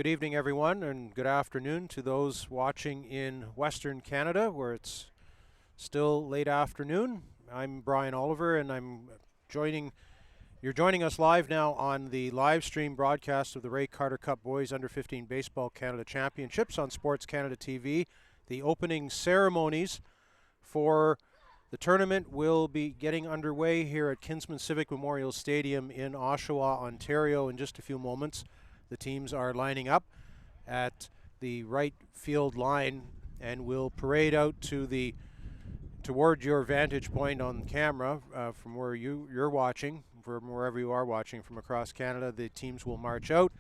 Good evening, everyone, and good afternoon to those watching in Western Canada, where it's still late afternoon. I'm Brian Oliver, and you're joining us live now on the live stream broadcast of the Ray Carter Cup Boys Under 15 Baseball Canada Championships on SportsCanada.TV. The opening ceremonies for the tournament will be getting underway here at Kinsman Civic Memorial Stadium in Oshawa, Ontario in just a few moments. The teams are lining up at the right field line and will parade out toward your vantage point on camera from where you're watching, from wherever you are watching from across Canada. The teams will march out,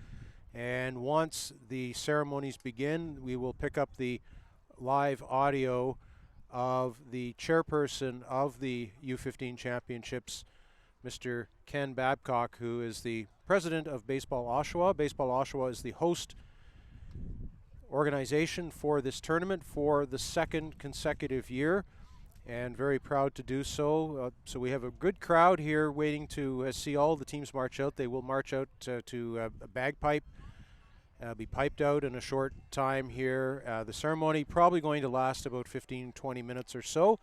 and once the ceremonies begin, we will pick up the live audio of the chairperson of the U15 Championships, Mr. Ken Babcock, who is the president of Baseball Oshawa. Baseball Oshawa is the host organization for this tournament for the second consecutive year, and very proud to do so. So we have a good crowd here waiting to see all the teams march out. They will march out to a bagpipe, be piped out in a short time here. The ceremony probably going to last about 15-20 minutes or so,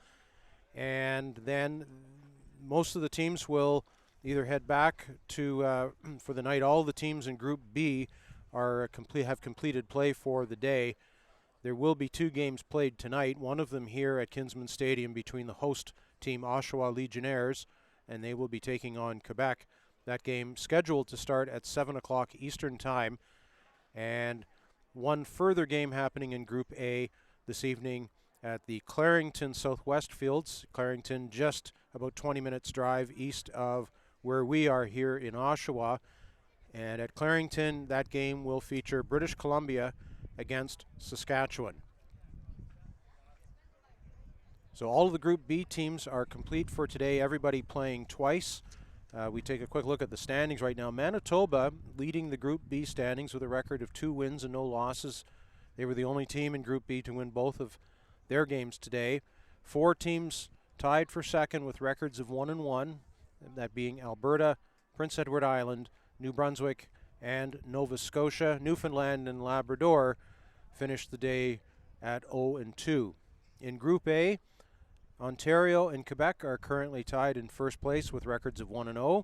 and then most of the teams will either head back to for the night. All the teams in Group B have completed play for the day. There will be two games played tonight, one of them here at Kinsman Stadium between the host team Oshawa Legionnaires, and they will be taking on Quebec. That game scheduled to start at 7 o'clock Eastern Time, and one further game happening in Group A this evening at the Clarington Southwest Fields. Clarington just about 20 minutes drive east of where we are here in Oshawa. And at Clarington, that game will feature British Columbia against Saskatchewan. So all of the Group B teams are complete for today, everybody playing twice. We take a quick look at the standings right now. Manitoba leading the Group B standings with a record of 2 wins and no losses. They were the only team in Group B to win both of their games today. 4 teams tied for second with records of 1-1, that being Alberta, Prince Edward Island, New Brunswick, and Nova Scotia. Newfoundland and Labrador finished the day at 0-2. In Group A, Ontario and Quebec are currently tied in first place with records of 1-0.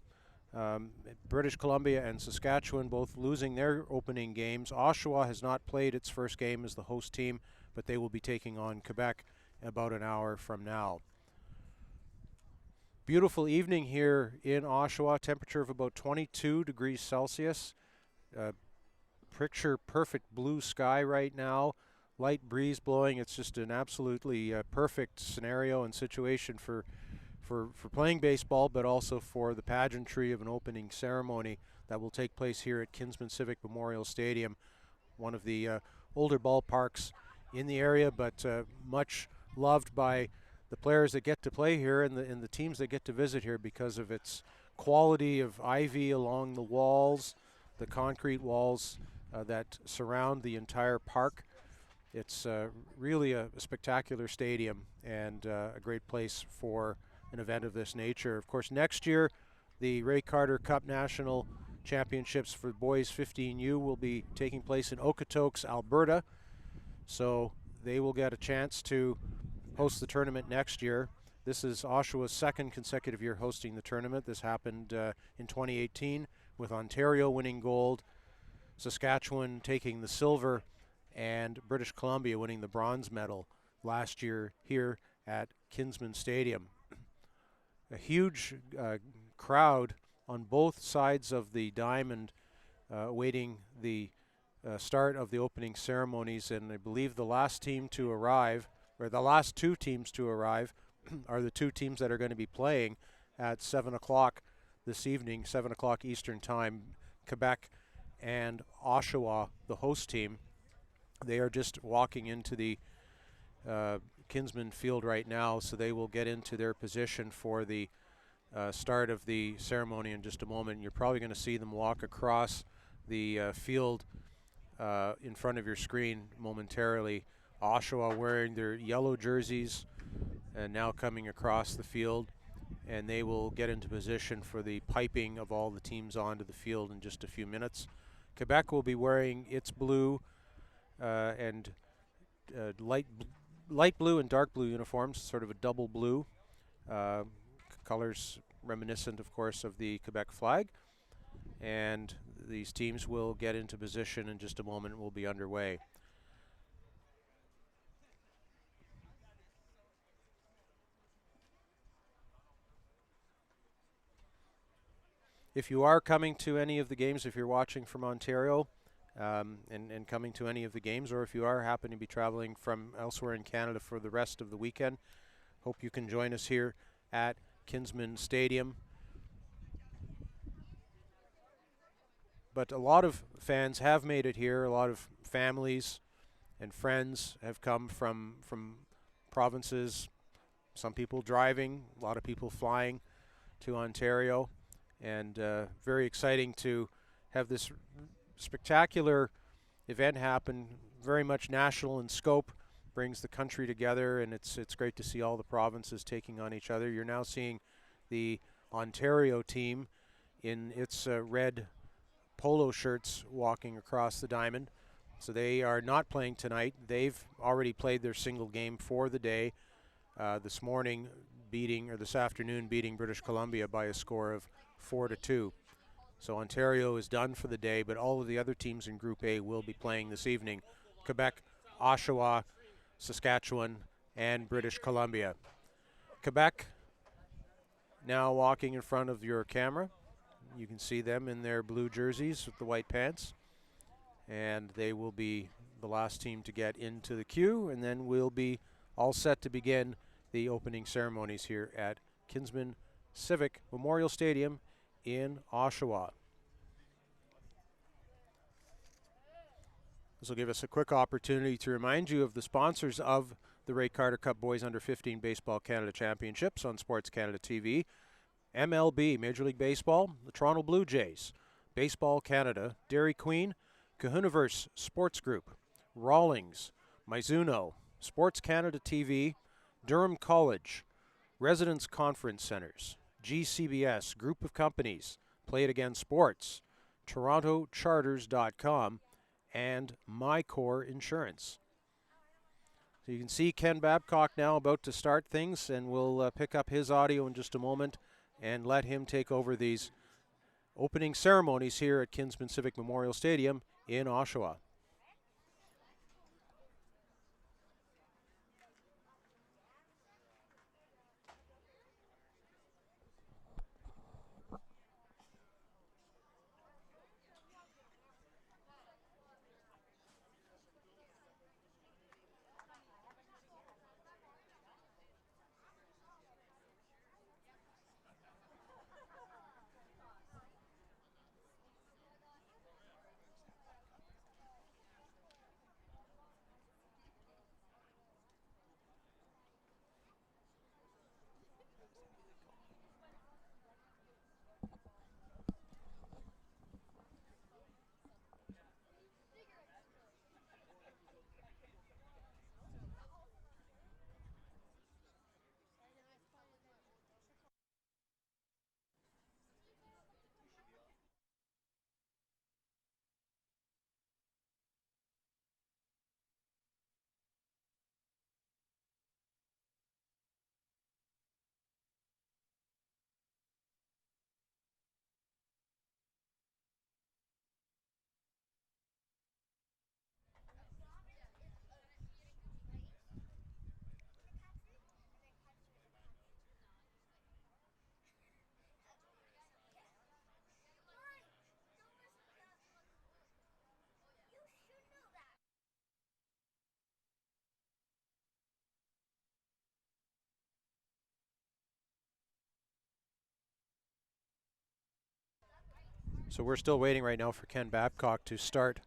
British Columbia and Saskatchewan both losing their opening games. Oshawa has not played its first game as the host team, but they will be taking on Quebec in about an hour from now. Beautiful evening here in Oshawa, temperature of about 22 degrees Celsius. Picture perfect blue sky right now, light breeze blowing. It's just an absolutely perfect scenario and situation for playing baseball, but also for the pageantry of an opening ceremony that will take place here at Kinsman Civic Memorial Stadium, one of the older ballparks in the area, but much loved by the players that get to play here and the teams that get to visit here because of its quality of ivy along the walls, the concrete walls that surround the entire park. It's really a spectacular stadium and a great place for an event of this nature. Of course, next year, the Ray Carter Cup National Championships for Boys 15U will be taking place in Okotoks, Alberta. So they will get a chance to host the tournament next year. This is Oshawa's second consecutive year hosting the tournament. This happened in 2018 with Ontario winning gold, Saskatchewan taking the silver, and British Columbia winning the bronze medal last year here at Kinsman Stadium. A huge crowd on both sides of the diamond awaiting the start of the opening ceremonies, and I believe the last team to arrive, or the last 2 teams to arrive, are the 2 teams that are going to be playing at 7 o'clock this evening, 7 o'clock Eastern Time. Quebec and Oshawa, the host team, they are just walking into the Kinsman Field right now, so they will get into their position for the start of the ceremony in just a moment. You're probably going to see them walk across the field in front of your screen momentarily. Oshawa wearing their yellow jerseys and now coming across the field, and they will get into position for the piping of all the teams onto the field in just a few minutes. Quebec will be wearing its blue and light blue and dark blue uniforms, sort of a double blue, colors reminiscent, of course, of the Quebec flag. And these teams will get into position in just a moment and will be underway. If you are coming to any of the games, if you're watching from Ontario and coming to any of the games, or if you are happening to be traveling from elsewhere in Canada for the rest of the weekend, hope you can join us here at Kinsman Stadium. But a lot of fans have made it here. A lot of families and friends have come from provinces. Some people driving, a lot of people flying to Ontario, and very exciting to have this spectacular event happen. Very much national in scope, brings the country together, and it's great to see all the provinces taking on each other. You're now seeing the Ontario team in its red polo shirts walking across the diamond. So they are not playing tonight. They've already played their single game for the day this afternoon beating British Columbia by a score of 4-2. So Ontario is done for the day, but all of the other teams in Group A will be playing this evening. Quebec, Oshawa, Saskatchewan, and British Columbia. Quebec now walking in front of your camera. You can see them in their blue jerseys with the white pants. And they will be the last team to get into the queue, and then we'll be all set to begin the opening ceremonies here at Kinsman Civic Memorial Stadium in Oshawa. This will give us a quick opportunity to remind you of the sponsors of the Ray Carter Cup Boys Under 15 Baseball Canada Championships on SportsCanada.TV. MLB, Major League Baseball, the Toronto Blue Jays, Baseball Canada, Dairy Queen, Kahuniverse Sports Group, Rawlings, Mizuno, SportsCanada.TV, Durham College, Residence Conference Centers, GCBS, Group of Companies, Play It Again Sports, TorontoCharters.com, and MyCore Insurance. So you can see Ken Babcock now about to start things, and we'll pick up his audio in just a moment and let him take over these opening ceremonies here at Kinsman Civic Memorial Stadium in Oshawa. So we're still waiting right now for Ken Babcock to start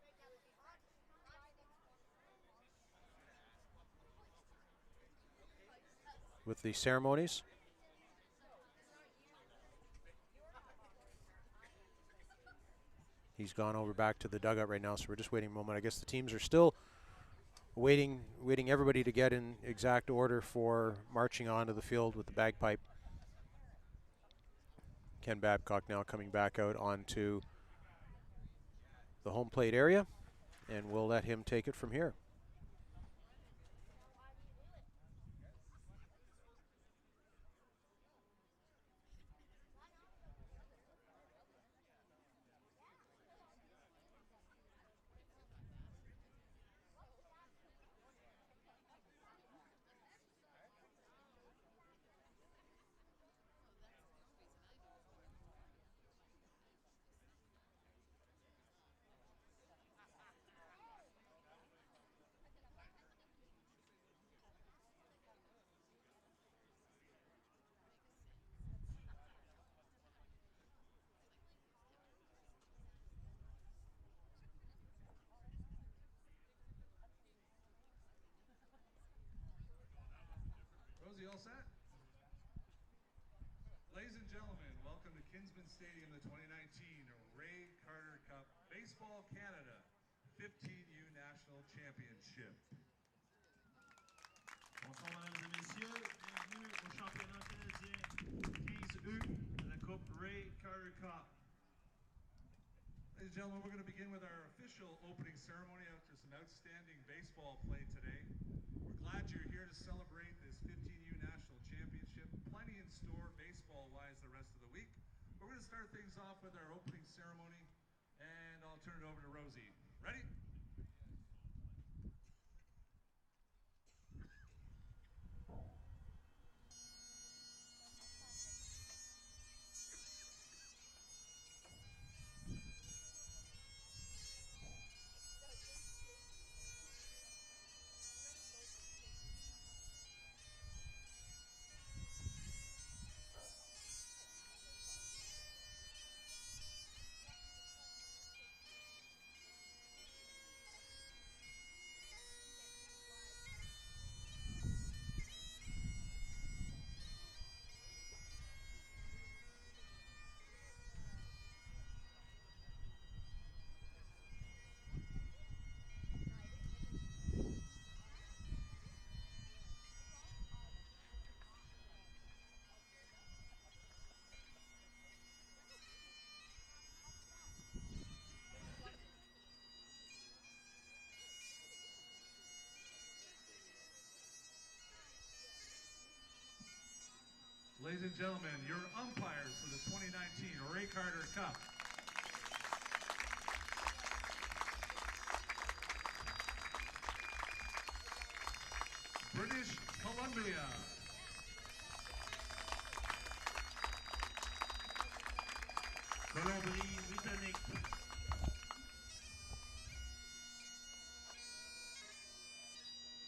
with the ceremonies. He's gone over back to the dugout right now, so we're just waiting a moment. I guess the teams are still waiting everybody to get in exact order for marching onto the field with the bagpipe. Ken Babcock now coming back out onto the home plate area, and we'll let him take it from here. Rosie, all set? Ladies and gentlemen, welcome to Kinsman Stadium, the 2019 Ray Carter Cup Baseball Canada 15U National Championship. Bonsoir mesdames et messieurs, bienvenue au championnat canadien 15U de la Coupe Ray Carter Cup. Ladies and gentlemen, we're going to begin with our official opening ceremony after some outstanding baseball play today. We're glad you're here to celebrate this 15U National Championship. Plenty in store baseball-wise the rest of the week. We're going to start things off with our opening ceremony, and I'll turn it over to Rosie. Ready? Ladies and gentlemen, your umpires for the 2019 Ray Carter Cup. British Columbia. Colombie-Britannique.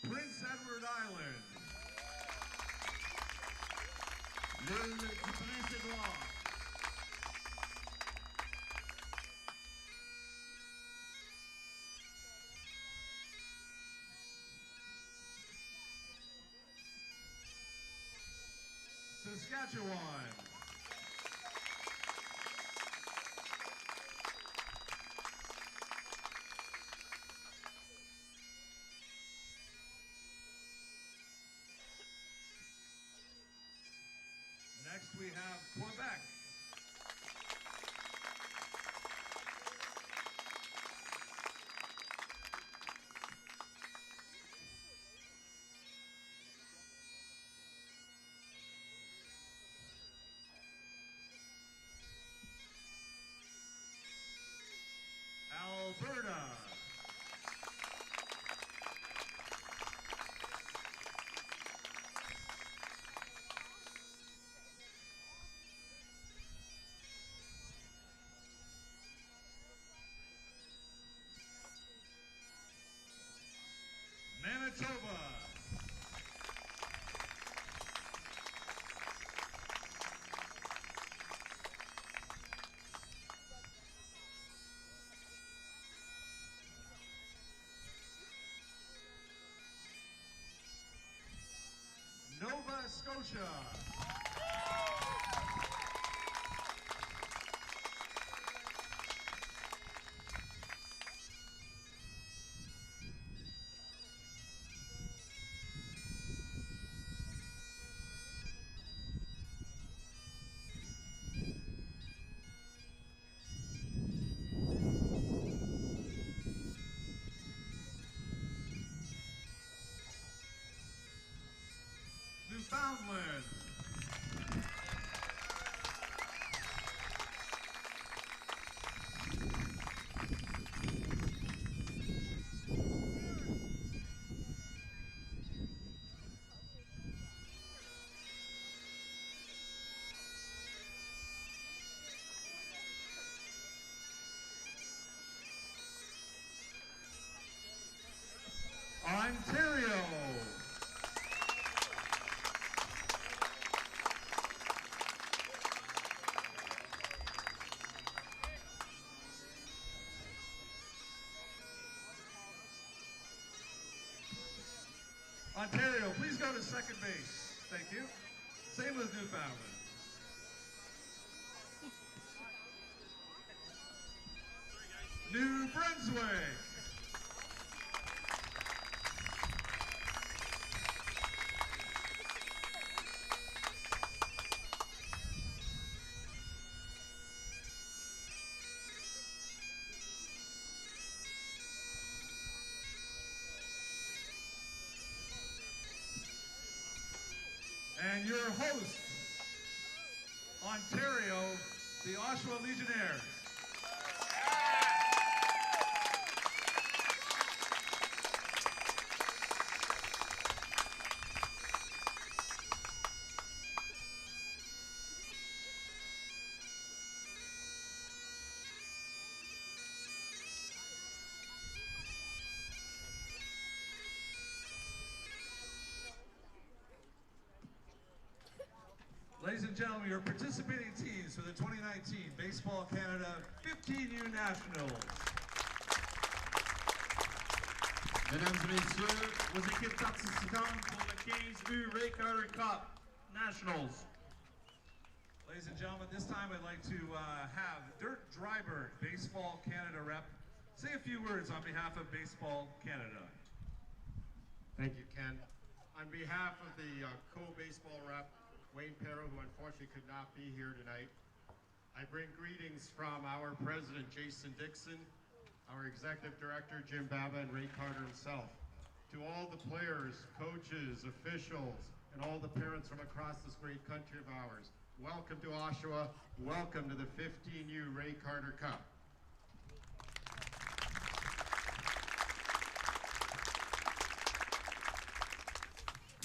Prince Edward Island. L'île du Prince-Édouard. Saskatchewan. Next we have Quebec. Alberta. Manitoba. Nova Scotia. Ontario. Ontario, please go to second base. Thank you. Same with Newfoundland. New Brunswick. And your host, Ontario, the Oshawa Legionnaires. Ladies and gentlemen, your participating teams for the 2019 Baseball Canada 15U Nationals. Mesdames et messieurs, vos équipes participantes pour le 15U Ray Carter Cup Nationals. Ladies and gentlemen, this time I'd like to have Dirk Dryberg, Baseball Canada rep, say a few words on behalf of Baseball Canada. Thank you, Ken. On behalf of the co-baseball rep, Wayne Perro, who unfortunately could not be here tonight, I bring greetings from our president, Jason Dixon, our executive director, Jim Baba, and Ray Carter himself. To all the players, coaches, officials, and all the parents from across this great country of ours, welcome to Oshawa. Welcome to the 15U Ray Carter Cup.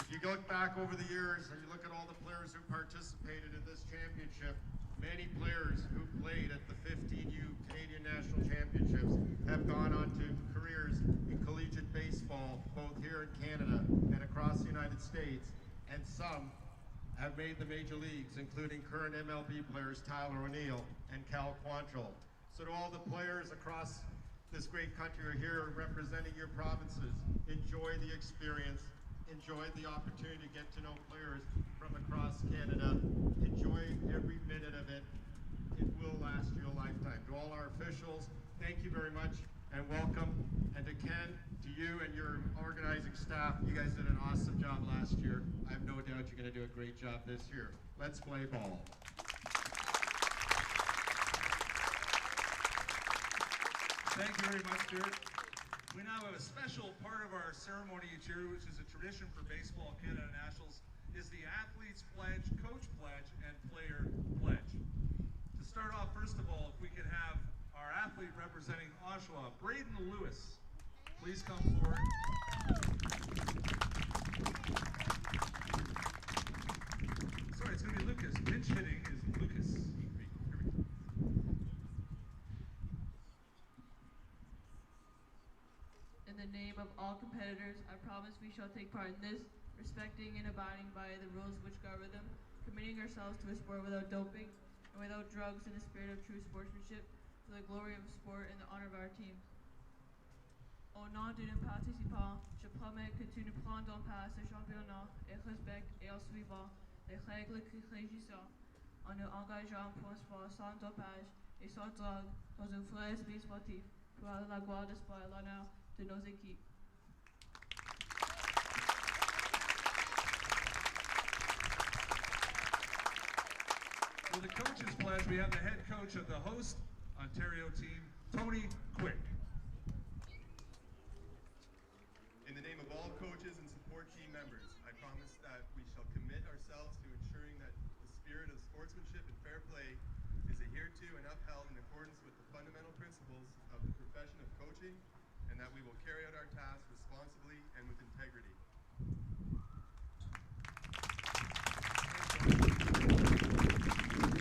If you look back over the years and you look at all the players who participated in this championship, many players who played at the 15U Canadian National Championships have gone on to careers in collegiate baseball, both here in Canada and across the United States, and some have made the major leagues, including current MLB players Tyler O'Neill and Cal Quantrill. So to all the players across this great country who are here representing your provinces, enjoy the experience. Enjoy the opportunity to get to know players from across Canada. Enjoy every minute of it. It will last you a lifetime. To all our officials, thank you very much and welcome. And to Ken, to you and your organizing staff, you guys did an awesome job last year. I have no doubt you're going to do a great job this year. Let's play ball. Thank you very much, Dirk. We now have a special part of our ceremony each year, which is a tradition for Baseball Canada Nationals, is the Athletes Pledge, Coach Pledge, and Player Pledge. To start off, first of all, if we could have our athlete representing Oshawa, Braden Lewis, please come forward. Sorry, it's going to be Lucas. Pinch hitting is Lucas. In the name of all competitors, I promise we shall take part in this, respecting and abiding by the rules which govern them, committing ourselves to a sport without doping and without drugs in the spirit of true sportsmanship, for the glory of sport and the honor of our team. Au nom de nos participants, je promets que tu nous prendras part à ce championnat et respecte et en suivant les règles qui régissent, en nous engageant pour un sport sans dopage et sans drogue dans un vrai esprit sportif, pour la gloire du sport et l'honneur de nos équipes. For the Coaches Pledge, we have the head coach of the host Ontario team, Tony Quick. In the name of all coaches and support team members, I promise that we shall commit ourselves to ensuring that the spirit of sportsmanship and fair play is adhered to and upheld in accordance with the fundamental principles of the profession of coaching, and that we will carry out our tasks responsibly and with integrity.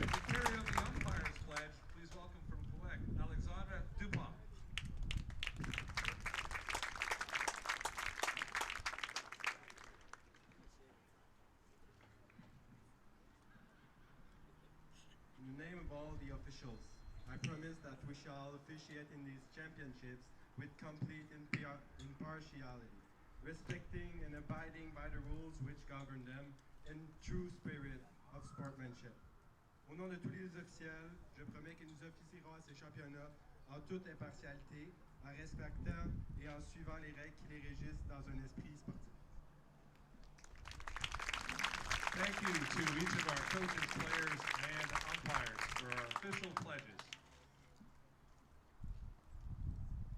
To carry out the umpire's pledge, please welcome from Quebec, Alexandra Dupont. officials. I promise that we shall officiate in these championships with complete impartiality, respecting and abiding by the rules which govern them in true spirit of sportsmanship. Au nom de tous les officiels, je promets que nous officierons à ces championnats en toute impartialité, en respectant et en suivant les règles qui les régissent dans un esprit sportif. Thank you to each of our coaches, players, and umpires for our official pledges.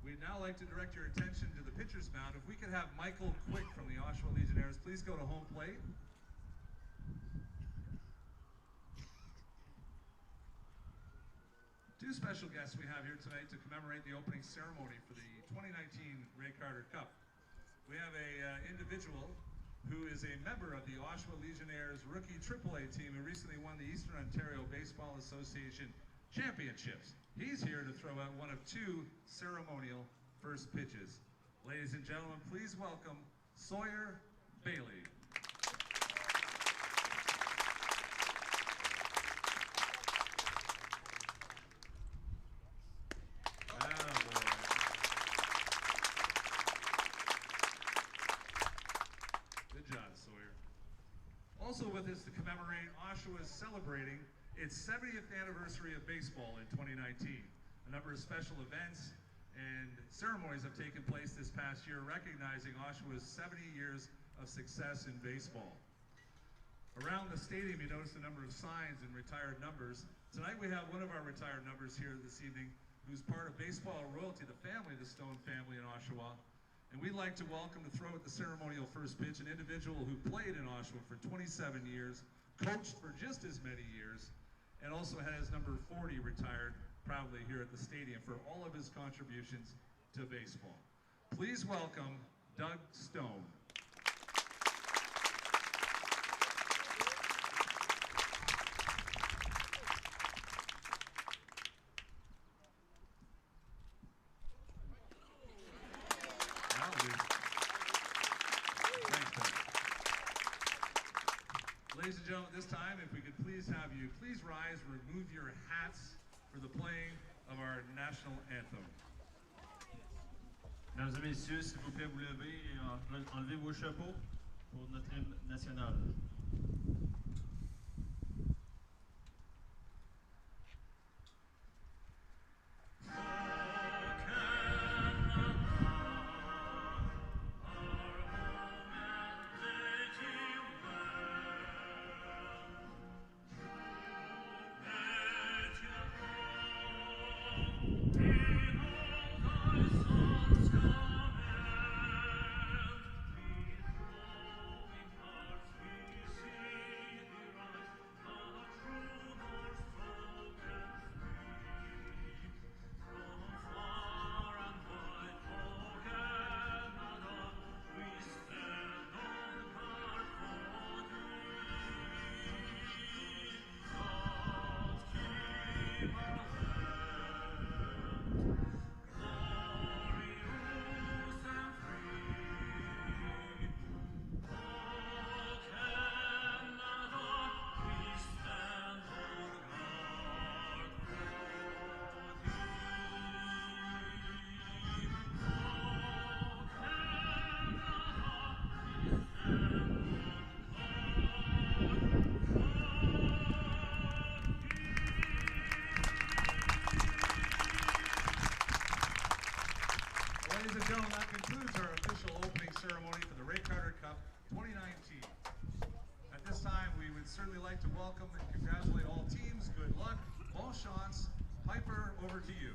We'd now like to direct your attention to the pitcher's mound. If we could have Michael Quick from the Oshawa Legionnaires please go to home plate. Two special guests we have here tonight to commemorate the opening ceremony for the 2019 Ray Carter Cup. We have an individual who is a member of the Oshawa Legionnaires rookie AAA team who recently won the Eastern Ontario Baseball Association Championships. He's here to throw out one of two ceremonial first pitches. Ladies and gentlemen, please welcome Sawyer Bailey. Good job, Sawyer. Also with us to commemorate, Oshawa is celebrating its 70th anniversary of baseball in 2019. A number of special events and ceremonies have taken place this past year recognizing Oshawa's 70 years of success in baseball. Around the stadium you notice a number of signs and retired numbers. Tonight we have one of our retired numbers here this evening who's part of baseball royalty, the family, the Stone family in Oshawa. And we'd like to welcome to throw at the ceremonial first pitch an individual who played in Oshawa for 27 years, coached for just as many years, and also has number 40 retired proudly here at the stadium for all of his contributions to baseball. Please welcome Doug Stone. Ladies and gentlemen, this time, if we could please have you, please rise, remove your hats for the playing of our national anthem. Mesdames et messieurs, s'il vous plaît, vous levez et enlevez vos chapeaux pour notre hymne national. Ladies and gentlemen, that concludes our official opening ceremony for the Ray Carter Cup 2019. At this time, we would certainly like to welcome and congratulate all teams. Good luck. Bon chance. Piper, over to you.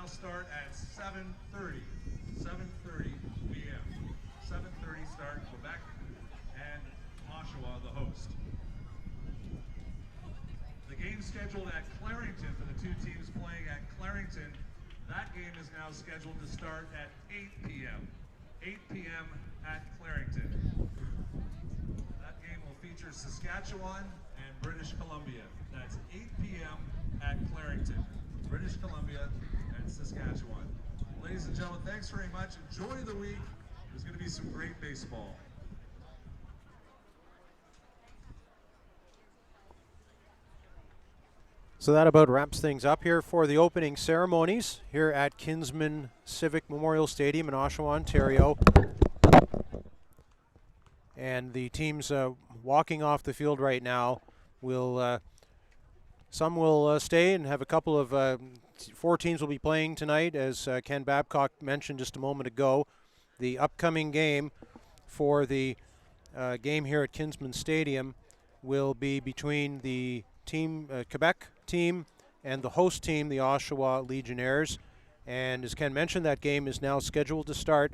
now start at 7:30. 7:30 p.m. 7:30 start, Quebec and Oshawa, the host. The game scheduled at Clarington for the two teams playing at Clarington. That game is now scheduled to start at 8 p.m. 8 p.m. at Clarington. That game will feature Saskatchewan and British Columbia. That's 8 p.m. at Clarington, British Columbia and Saskatchewan. Ladies and gentlemen, thanks very much. Enjoy the week. There's going to be some great baseball. So that about wraps things up here for the opening ceremonies here at Kinsman Civic Memorial Stadium in Oshawa, Ontario. And the teams walking off the field right now will, some will stay and have a couple of, 4 teams will be playing tonight, as Ken Babcock mentioned just a moment ago. The upcoming game for the game here at Kinsman Stadium will be between the team, Quebec team, and the host team, the Oshawa Legionnaires. And as Ken mentioned, that game is now scheduled to start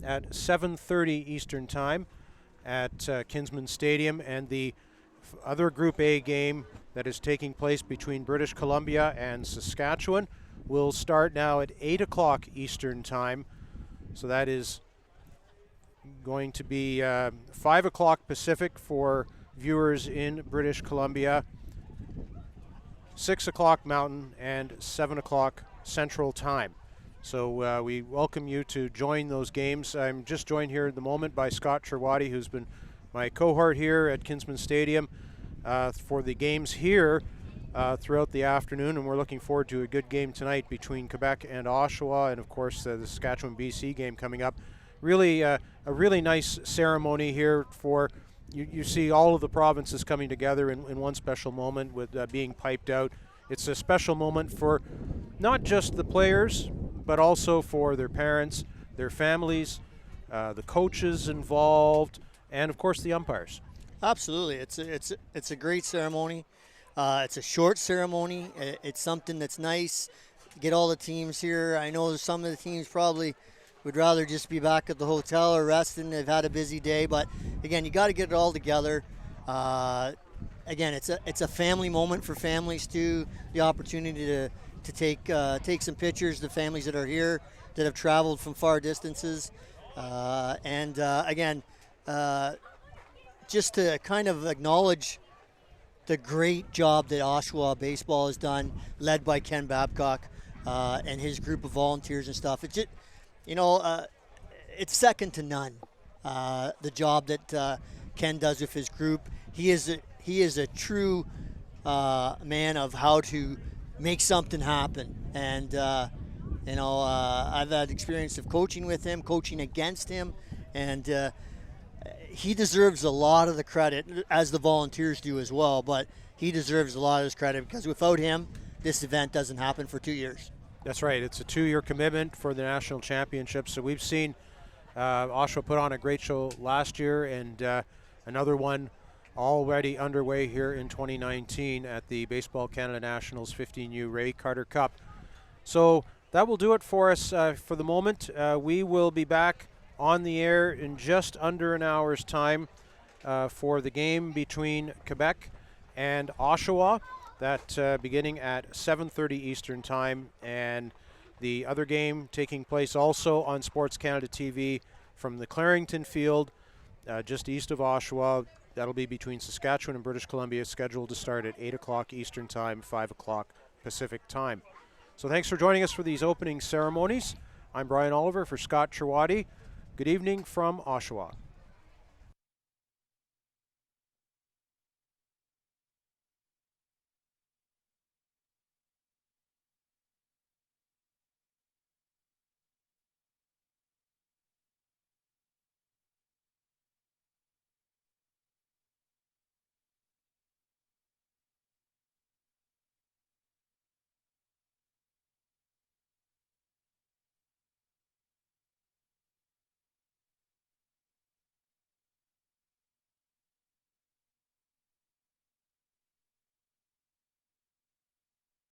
at 7:30 Eastern Time at Kinsman Stadium. And the other Group A game that is taking place between British Columbia and Saskatchewan will start now at 8 o'clock Eastern Time. So that is going to be 5 o'clock Pacific for viewers in British Columbia, 6 o'clock Mountain, and 7 o'clock Central Time. So we welcome you to join those games. I'm just joined here at the moment by Scott Cherwadi, who's been my cohort here at Kinsman Stadium for the games here throughout the afternoon, and we're looking forward to a good game tonight between Quebec and Oshawa, and of course the Saskatchewan-BC game coming up. Really a really nice ceremony here for you see all of the provinces coming together in one special moment with being piped out. It's a special moment for not just the players, but also for their parents, their families, the coaches involved, and of course the umpires. Absolutely, it's a great ceremony. It's a short ceremony. It's something that's nice. Get all the teams here. I know some of the teams probably would rather just be back at the hotel or resting. They've had a busy day, but again, you got to get it all together. Again, it's a family moment for families too. The opportunity to take some pictures. The families that are here that have traveled from far distances, and again, just to kind of acknowledge the great job that Oshawa baseball has done, led by Ken Babcock and his group of volunteers and stuff. It's just, it's second to none. The job that Ken does with his group. He is a true man of how to make something happen. And I've had experience of coaching with him, coaching against him, and he deserves a lot of the credit, as the volunteers do as well. But he deserves a lot of this credit because without him, this event doesn't happen for 2 years. That's right. It's a 2-year commitment for the national championship. So we've seen Oshawa put on a great show last year, and another one already underway here in 2019 at the Baseball Canada Nationals 15U Ray Carter Cup. So that will do it for us for the moment. We will be back on the air in just under an hour's time for the game between Quebec and Oshawa. That beginning at 7:30 Eastern Time, and the other game taking place also on SportsCanada.TV from the Clarington Field, just east of Oshawa. That'll be between Saskatchewan and British Columbia, scheduled to start at 8 o'clock Eastern Time, 5 o'clock Pacific Time. So thanks for joining us for these opening ceremonies. I'm Brian Oliver for Scott Cherwadi. Good evening from Oshawa.